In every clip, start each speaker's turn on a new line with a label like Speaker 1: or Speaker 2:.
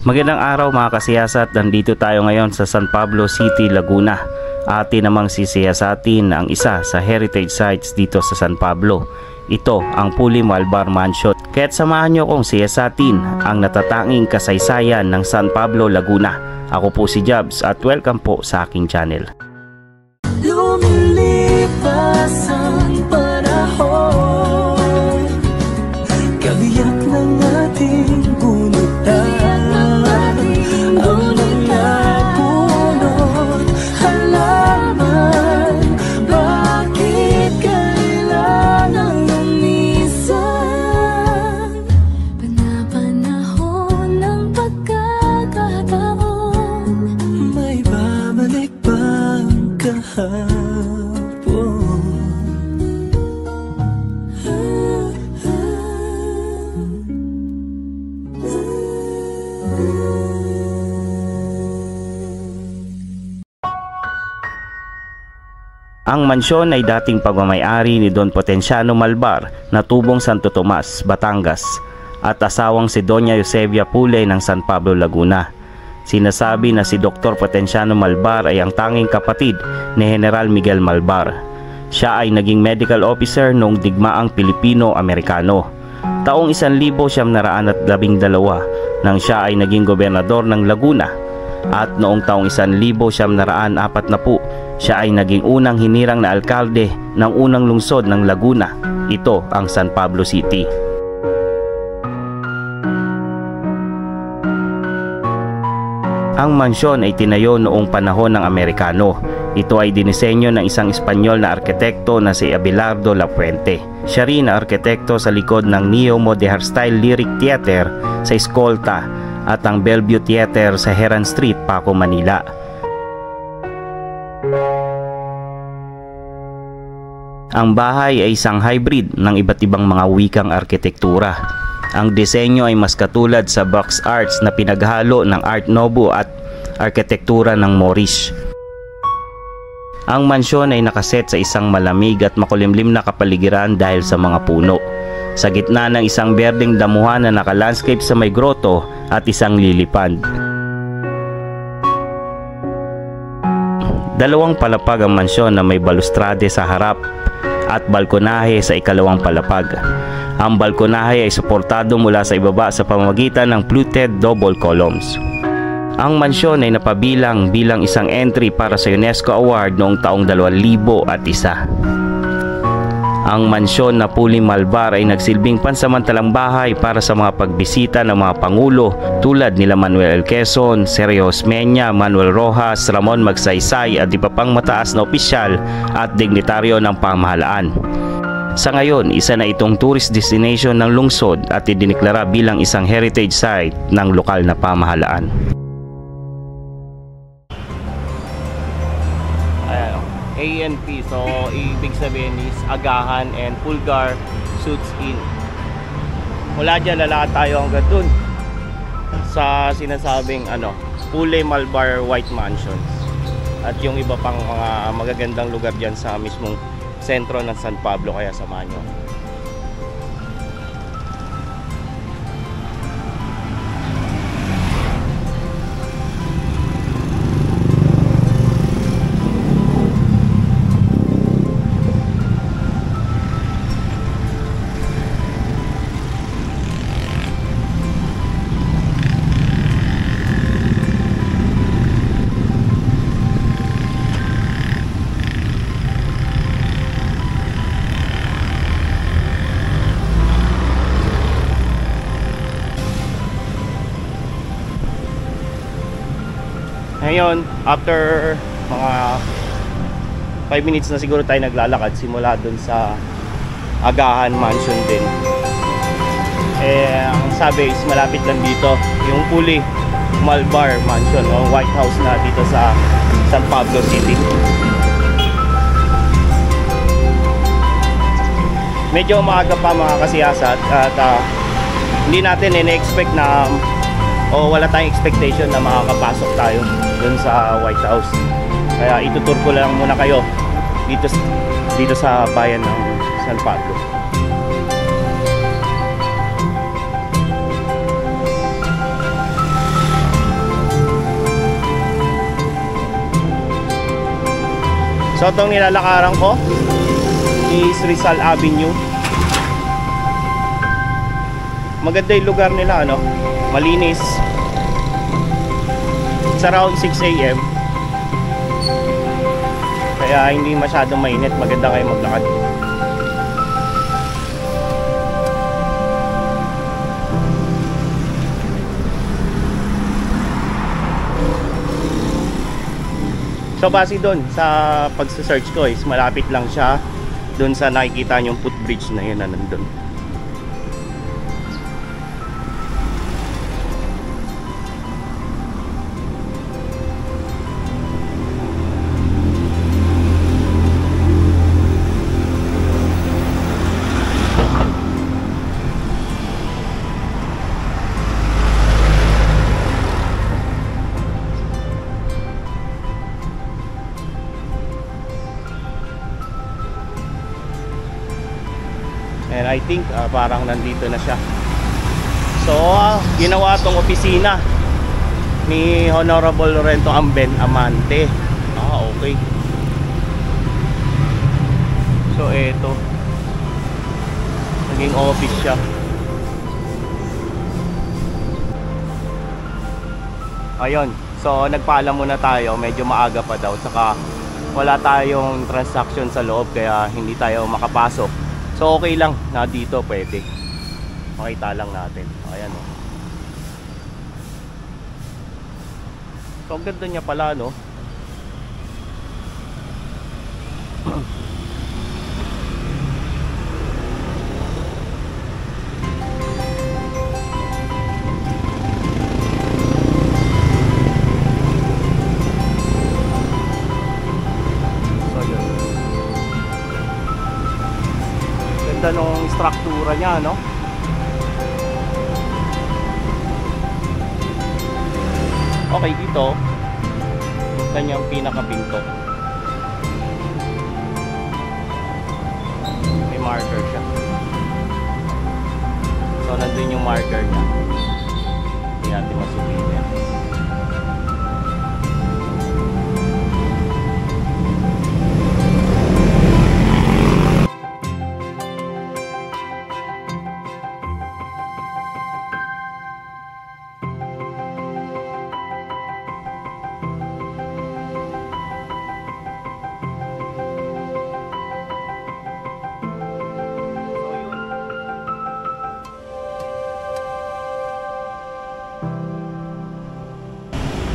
Speaker 1: Magandang araw mga kasiyasat, nandito tayo ngayon sa San Pablo City, Laguna. Atin namang sisiyasatin ang isa sa heritage sites dito sa San Pablo. Ito ang Puli Malbar Mansion. Kaya't samahan nyo kong siyasatin ang natatanging kasaysayan ng San Pablo, Laguna. Ako po si Jabs at welcome po sa aking channel.
Speaker 2: Lumilipas ang panahon, kabiyak ng ating bunutan. Ang mga punot, halaman, bakit kailangang lumisan? Panapanahon ng pagkakataon, may babalik bang kahapon?
Speaker 1: Ang mansyon ay dating pagmamay-ari ni Don Potenciano Malbar na tubong Santo Tomas, Batangas at asawang si Doña Eusebia Pule ng San Pablo, Laguna. Sinasabi na si Dr. Potenciano Malbar ay ang tanging kapatid ni General Miguel Malbar. Siya ay naging medical officer noong digmaang Pilipino-Amerikano. Taong 1912 nang siya ay naging gobernador ng Laguna at noong taong 1940 siya ay naging unang hinirang na alkalde ng unang lungsod ng Laguna. Ito ang San Pablo City. Ang mansyon ay tinayo noong panahon ng Amerikano. Ito ay dinisenyo ng isang Espanyol na arkitekto na si Abelardo Lafuente. Siya rin na arkitekto sa likod ng Neo-Modern Style Lyric Theater sa Escolta at ang Bellevue Theater sa Heran Street, Paco, Manila. Ang bahay ay isang hybrid ng iba't ibang mga wikang arkitektura. Ang disenyo ay mas katulad sa box arts na pinaghalo ng Art Nouveau at arkitektura ng Moorish. Ang mansyon ay nakaset sa isang malamig at makulimlim na kapaligiran dahil sa mga puno. Sa gitna ng isang berdeng damuhan na nakalandscape sa may groto at isang lilipad. Dalawang palapag ang mansyon na may balustrade sa harap at balkonahe sa ikalawang palapag. Ang balkonahe ay suportado mula sa ibaba sa pamamagitan ng fluted double columns. Ang mansyon ay napabilang bilang isang entry para sa UNESCO Award noong taong 2001. Ang mansyon na Puli Malbar ay nagsilbing pansamantalang bahay para sa mga pagbisita ng mga pangulo tulad nila Manuel L. Quezon, Sergio Osmeña, Manuel Rojas, Ramon Magsaysay at iba pang mataas na opisyal at dignitaryo ng pamahalaan. Sa ngayon, isa na itong tourist destination ng lungsod at idiniklara bilang isang heritage site ng lokal na pamahalaan. ANP, so ibig sabihin is agahan and pulgar suits in. Mula dyan lalakad tayo hanggang dun sa sinasabing Puli Malbar White Mansions at yung iba pang mga magagandang lugar dyan sa mismong sentro ng San Pablo, kaya samahan nyo. Ngayon, after mga 5 minutes na siguro tayo naglalakad simula dun sa Agahan Mansion din. Ang sabi is malapit lang dito yung Puli Malbar Mansion o White House na dito sa San Pablo City. Medyo maaga pa mga kasiyasat at hindi natin in-expect na wala tayong expectation na makakapasok tayo dun sa White House. Kaya itutur ko lang muna kayo dito sa bayan ng San Pablo. So itong nilalakaran ko is Rizal Avenue. Maganda yung lugar nila, ano? Malinis. It's around 6 AM. Kaya hindi masyadong mainit. Maganda kayo maglakad. So base doon sa pagsa-search ko is malapit lang siya doon sa nakikita yung footbridge na yun na nandun. And I think parang nandito na siya. So ginawa tong opisina ni Honorable Lorento Amante. Okay. So eto, naging office siya. Ayun. So nagpaalam muna tayo, medyo maaga pa daw, saka wala tayong transaction sa loob kaya hindi tayo makapasok. So okay lang na dito pwede. Makita lang natin. Ayan o. So ang ganda niya pala, no? Nung struktura niya, no? Okay, dito kanyang pinakapinto. May marker siya. So nandun yung marker niya. Hindi natin masubihin yan.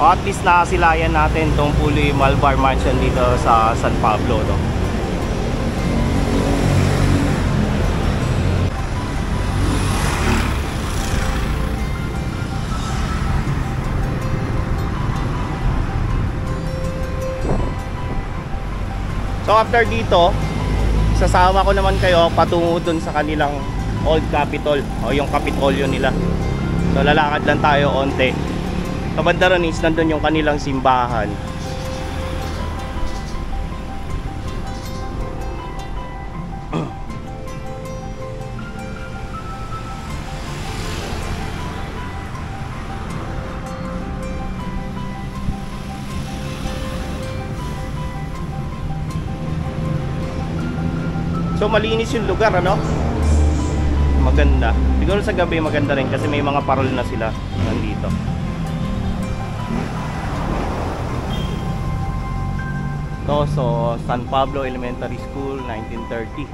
Speaker 1: At least nakasilayan natin itong Puloy Malvar Mansion dito sa San Pablo, no? So after dito, sasama ko naman kayo patungo dun sa kanilang Old Capitol o yung Kapitolyo nila. So lalakad lang tayo onte. Kabanda ron is nandun yung kanilang simbahan. So malinis yung lugar, ano? Maganda. Siguro sa gabi maganda rin kasi may mga parol na sila nandito. So San Pablo Elementary School, 1930.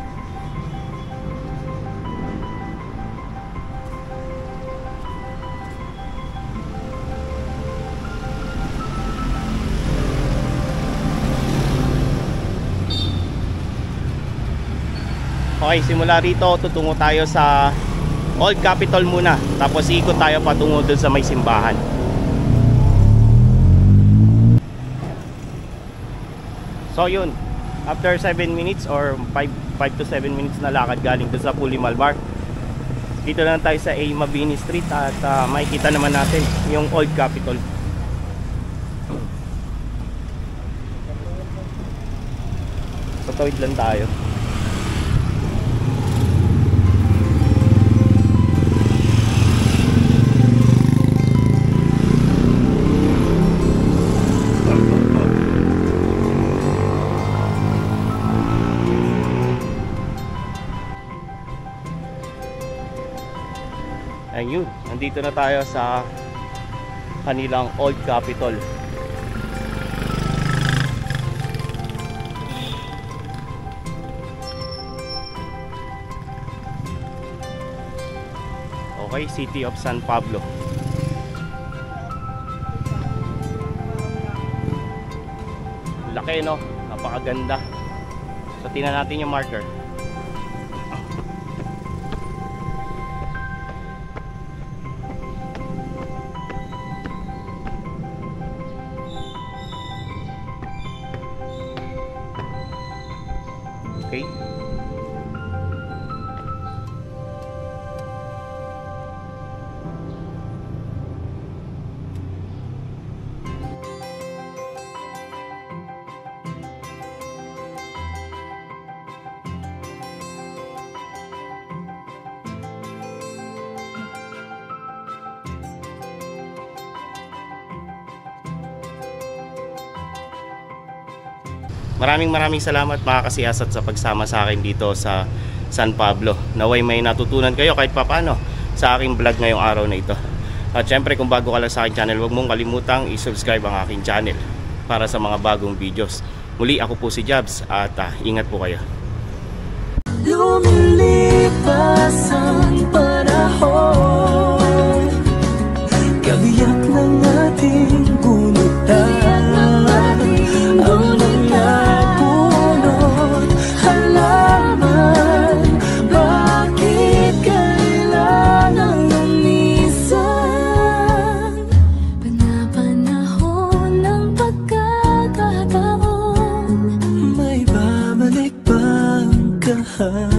Speaker 1: Okay, simula rito tutungo tayo sa Old Capitol muna, tapos ikot tayo patungo dun sa may simbahan. So yun, after 7 minutes or 5 to 7 minutes na lakad galing dun sa Puloy Malvar, dito na tayo sa A. Mabini Street at makikita naman natin yung Old Capitol. So tawid lang tayo. Nandito na tayo sa kanilang Old Capitol. Okay, City of San Pablo. Laki, no? Napakaganda. So tingnan natin yung marker. Okay. Maraming salamat mga kasiyasat sa pagsama sa akin dito sa San Pablo. Naway may natutunan kayo kahit papano sa aking vlog ngayong araw na ito. At syempre kung bago ka lang sa aking channel, huwag mong kalimutang i-subscribe ang aking channel para sa mga bagong videos. Muli ako po si Jabs at ingat po kayo.
Speaker 2: Lumilipas ang panahon, kabiyak ng ating gunutan. Ang mga punot, halaman, bakit kailangang lumisan? Panapanahon ng pagkakataon, may babalik bang kahapon?